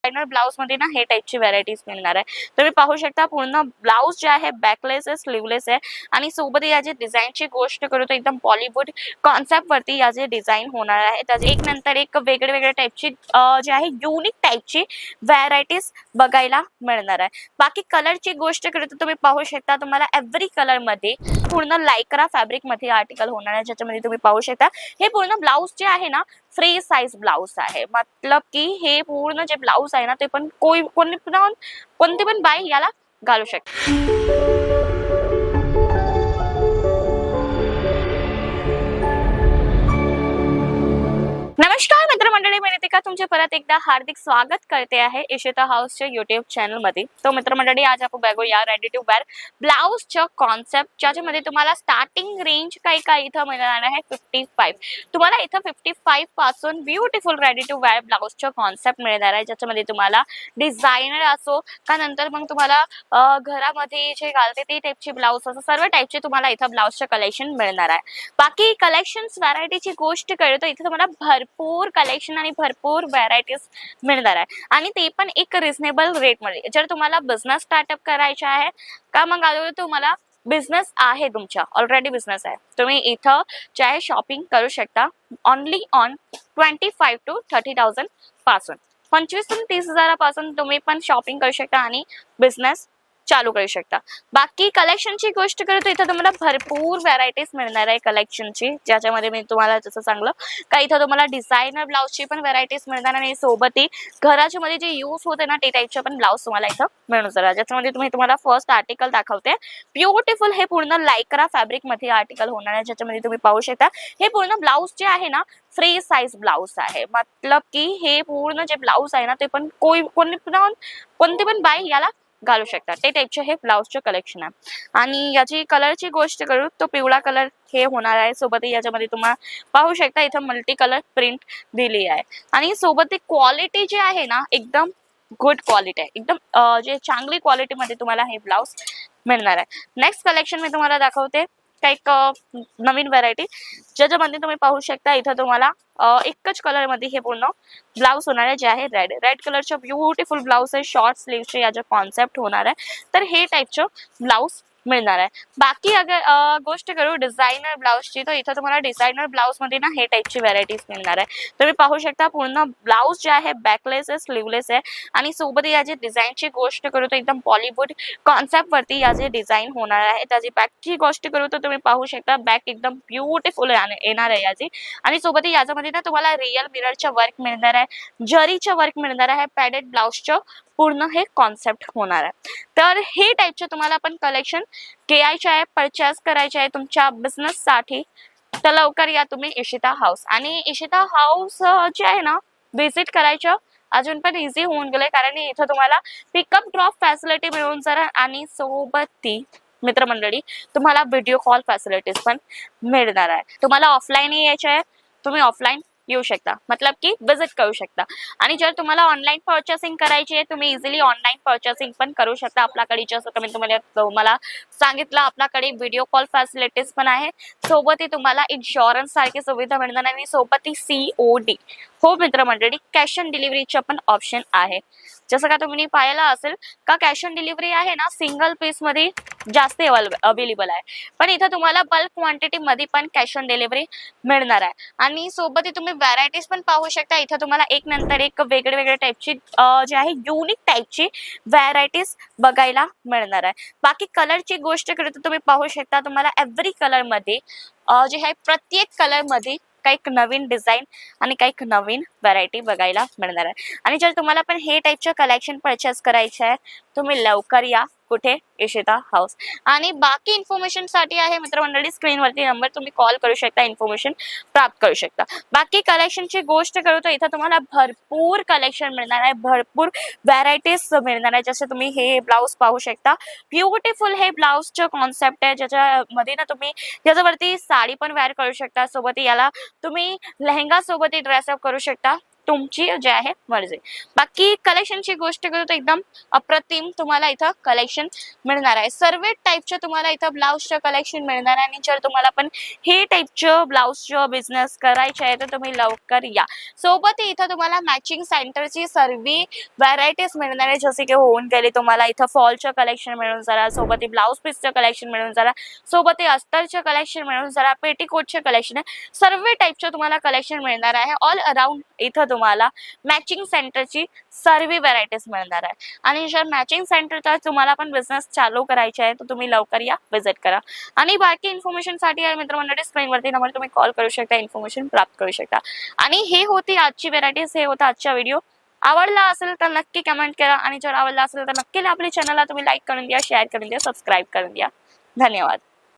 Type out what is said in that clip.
Designer blouse मध्ये ना हे टाइपची व्हरायटीज मिळणार आहे। तुम्ही पाहू शकता पूर्ण ब्लाउज जे आहे बॅकलेस आहे, स्लीवलेस आहे आणि सोबत याची डिझाईनची गोष्ट करू तर एकदम बॉलिवूड कॉन्सेप्ट वरती याचे डिझाईन होणार आहे। त्याचे एक नंतर एक वेगवेगळ्या टाइपची जे आहे युनिक टाइपची व्हरायटीज बघायला मिळणार आहे। बाकी कलरची गोष्ट करू तर तुम्ही पाहू शकता तुम्हाला एव्हरी कलर मध्ये पूर्ण लायक्रा फॅब्रिक मध्ये आर्टिकल होणार आहे, ज्याच्यामध्ये तुम्ही पाहू शकता हे पूर्ण ब्लाउज जे आहे ना फ्री साइज ब्लाउज आहे। मतलब की हे पूर्ण जे ब्लाउज आहे ना ते पण कोणती पण बाई याला घालू शकते। नमस्कार मित्रमंडळी, मी नितिका तुमचे परत एकदा हार्दिक स्वागत करते आहे इशिता हाऊसच्या युट्यूब चॅनल मध्ये। तो मित्रमंडळी आज आपण बघूया रेडी टू वेअर ब्लाउजच्या कॉन्सेप्ट, ज्याच्यामध्ये तुम्हाला स्टार्टिंग रेंज काय इथं मिळणार आहे 55। तुम्हाला इथं 55 पासून ब्युटिफुल रेडी टू वेअर ब्लाउजच्या कॉन्सेप्ट मिळणार आहे, ज्याच्यामध्ये तुम्हाला डिझायनर असो का नंतर मग तुम्हाला घरामध्ये जे घालते ते टाइपचे ब्लाउज असो सर्व टाइपचे तुम्हाला इथं ब्लाउजचं कलेक्शन मिळणार आहे। बाकी कलेक्शन्स व्हरायटीची गोष्ट करतो इथे तुम्हाला भरपूर कलेक्शन आणि भरपूर व्हरायटीज मिळणार आहे आणि ते पण एक रिझनेबल रेट मध्ये। जर तुम्हाला बिझनेस स्टार्टअप करायचा आहे का मग अगोदर तुम्हाला बिझनेस आहे, तुमचा ऑलरेडी बिझनेस आहे, तुम्ही इथं जे शॉपिंग करू शकता ओनली ऑन 25 to 30,000 पासून 25 ते 30,000 पासून तुम्ही पण शॉपिंग करू शकता आणि बिझनेस चालू करू शकता। बाकी कलेक्शनची गोष्ट करू तर इथं तुम्हाला भरपूर व्हरायटीज मिळणार आहे कलेक्शनची, ज्याच्यामध्ये मी तुम्हाला जसं सांगलं का इथं तुम्हाला डिझायनर ब्लाउजची पण व्हरायटीज मिळणार आणि सोबत घराच्या मध्ये जे यूज होते ना ते टाइपचे पण ब्लाउज तुम्हाला इथं मिळून जाणार। ज्याच्यामध्ये तुम्हाला फर्स्ट आर्टिकल दाखवते ब्युटिफुल हे पूर्ण लायक्रा फॅब्रिक मध्ये आर्टिकल होणार आहे, ज्याच्यामध्ये तुम्ही पाहू शकता हे पूर्ण ब्लाउज जे आहे ना फ्री साइज ब्लाउज आहे। मतलब की हे पूर्ण जे ब्लाउज आहे ना ते पण कोणती पण बाई याला घालू शकता ते टाइपचे हे ब्लाउजचे कलेक्शन आहे। आणि याची कलरची गोष्ट करू तो पिवळा कलर हे होणार आहे, सोबत याच्यामध्ये तुम्हाला पाहू शकता इथं मल्टी कलर प्रिंट दिली आहे आणि सोबत क्वालिटी जे आहे ना एकदम गुड क्वालिटी आहे, एकदम जे चांगली क्वालिटी मध्ये तुम्हाला हे ब्लाउज मिळणार आहे। नेक्स्ट कलेक्शन मी तुम्हाला दाखवते एक नवीन व्हरायटी, ज्याच्यामध्ये तुम्ही पाहू शकता इथं तुम्हाला एकच कलर मध्ये हे पूर्ण ब्लाउज होणार आहे, जे आहे रेड कलरचे ब्युटिफुल ब्लाउज आहे, शॉर्ट स्लीव्हचे याचे कॉन्सेप्ट होणार आहे, तर हे टाइपचं ब्लाउज मिळणार आहे। बाकी अगर गोष्ट करू डिझायनर ब्लाउजची तर इथं तुम्हाला डिझायनर ब्लाउज मध्ये ना हे टाइपची व्हरायटीज मिळणार आहे। तुम्ही पाहू शकता पूर्ण ब्लाउज जे आहे बॅकलेस आहे, स्लीवलेस आहे आणि सोबत याची डिझाईनची गोष्ट करू तर एकदम बॉलिवूड कॉन्सेप्ट वरती याचे डिझाईन होणार आहे। त्याची बॅकची गोष्ट करू तर तुम्ही पाहू शकता बॅक एकदम ब्युटिफुल येणार आहे याची आणि सोबत याच्यामध्ये ना तुम्हाला रिअल मिररचं वर्क मिळणार आहे, जरीचं वर्क मिळणार आहे, पॅडेड ब्लाउजचं पूर्ण हे कॉन्सेप्ट होणार आहे। तर हे टाइपचे तुम्हाला पण कलेक्शन घ्यायचे आहे, परचेस करायचे आहे तुमच्या बिझनेस साठी, तर लवकर या तुम्ही इशिता हाऊस। आणि इशिता हाऊस जे आहे ना व्हिजिट करायचं अजून पण इझी होऊन गेले, कारण इथं तुम्हाला पिकअप ड्रॉप फॅसिलिटी मिळून जाणार आणि सोबत ती मित्रमंडळी तुम्हाला व्हिडिओ कॉल फॅसिलिटीज पण मिळणार आहे। तुम्हाला ऑफलाईन यायचे आहे तुम्ही ऑफलाईन येऊ शकता, मतलब की विजिट करू शकता आणि जर तुम्हाला ऑनलाईन पर्चेसिंग करायची आहे तुम्ही इझिली ऑनलाईन पर्चेसिंग पण करू शकता। आपल्याकडे जसं कमी तुम्हाला सांगितलं आपल्याकडे व्हिडिओ कॉल फॅसिलिटीज पण आहे, सोबत तुम्हाला इन्शुरन्स सारखी सुविधा मिळणार आणि सोबत COD हो मित्रमंडळी कॅश ऑन डिलिव्हरीचं पण ऑप्शन आहे। जसं का तुम्ही पाहिलं असेल का कॅश ऑन डिलिव्हरी आहे ना सिंगल पीस मध्ये जास्त अवेलेबल आहे, पण इथं तुम्हाला बल्क क्वांटिटी मध्ये पण कॅश ऑन डिलिव्हरी मिळणार आहे आणि सोबत तुम्ही व्हरायटीज पण पाहू शकता। इथं तुम्हाला एक नंतर एक वेगवेगळ्या टाइपची जे आहे युनिक टाइपची व्हरायटीज बघायला मिळणार आहे। बाकी कलरची गोष्ट करतो तुम्ही पाहू शकता तुम्हाला एव्हरी कलर मध्ये जे आहे प्रत्येक कलर मध्ये काही नवीन डिझाईन आणि काही नवीन व्हरायटी बघायला मिळणार आहे। आणि जर तुम्हाला पण हे टाइपचे कलेक्शन परचेस करायचे आहे तुम्ही लवकर या कुठे इशिता हाऊस। आणि बाकी इन्फॉर्मेशन साठी आहे मित्रमंडळी स्क्रीनवरती नंबर तुम्ही कॉल करू शकता, इन्फॉर्मेशन प्राप्त करू शकता। बाकी कलेक्शनची गोष्ट करू तर इथं तुम्हाला भरपूर कलेक्शन मिळणार आहे, भरपूर व्हरायटीज मिळणार आहे। जसे तुम्ही हे ब्लाउज पाहू शकता ब्युटिफुल हे ब्लाउजचं कॉन्सेप्ट आहे, ज्याच्यामध्ये ना तुम्ही याच्यावरती साडी पण वेअर करू शकता, सोबत याला तुम्ही लेहंगा सोबत ड्रेसअप करू शकता तुमची जी आहे मर्जी. बाकी कलेक्शनची गोष्ट करू तर एकदम अप्रतिम तुम्हाला इथं कलेक्शन मिळणार आहे. सर्व टाईपच्या तुम्हाला इथं ब्लाऊजचं कलेक्शन मिळणार आहे. आणि जर तुम्हाला पण हे टाईपचं ब्लाऊजचं बिझनेस करायचे आहे तर तुम्ही लवकर या. सोबत इथं तुम्हाला मॅचिंग सेंटरची सर्व व्हरायटीज मिळणार आहे. जसे की होऊन गेले तुम्हाला इथं फॉलचं कलेक्शन मिळून जाणार, सोबत ब्लाऊज पीसचं कलेक्शन मिळून जाणार, सोबत अस्तरचं कलेक्शन मिळून जाणार, पेटीकोटचे कलेक्शन आहे. सर्व टाईपचं तुम्हाला कलेक्शन मिळणार आहे. ऑल अराउंड इथं तुम्हाला मॅचिंग सेंटरची सर्व व्हरायटीज मिळणार आहे. आणि जर मॅचिंग सेंटरचा तुम्हाला पण बिझनेस चालू करायचा आहे तर तुम्ही लवकर या, विजिट करा. आणि बाकी इन्फॉर्मेशनसाठी आहे मित्रमंडळी स्क्रीनवरती नंबर तुम्ही कॉल करू शकता, इन्फॉर्मेशन प्राप्त करू शकता. आणि हे होती आजची व्हरायटीज, हे होता आजचा व्हिडिओ. आवडला असेल तर नक्की कमेंट करा. आणि जर आवडला असेल तर नक्की आपल्या चॅनलला तुम्ही लाईक करून द्या, शेअर करून द्या, सबस्क्राईब करून द्या. धन्यवाद.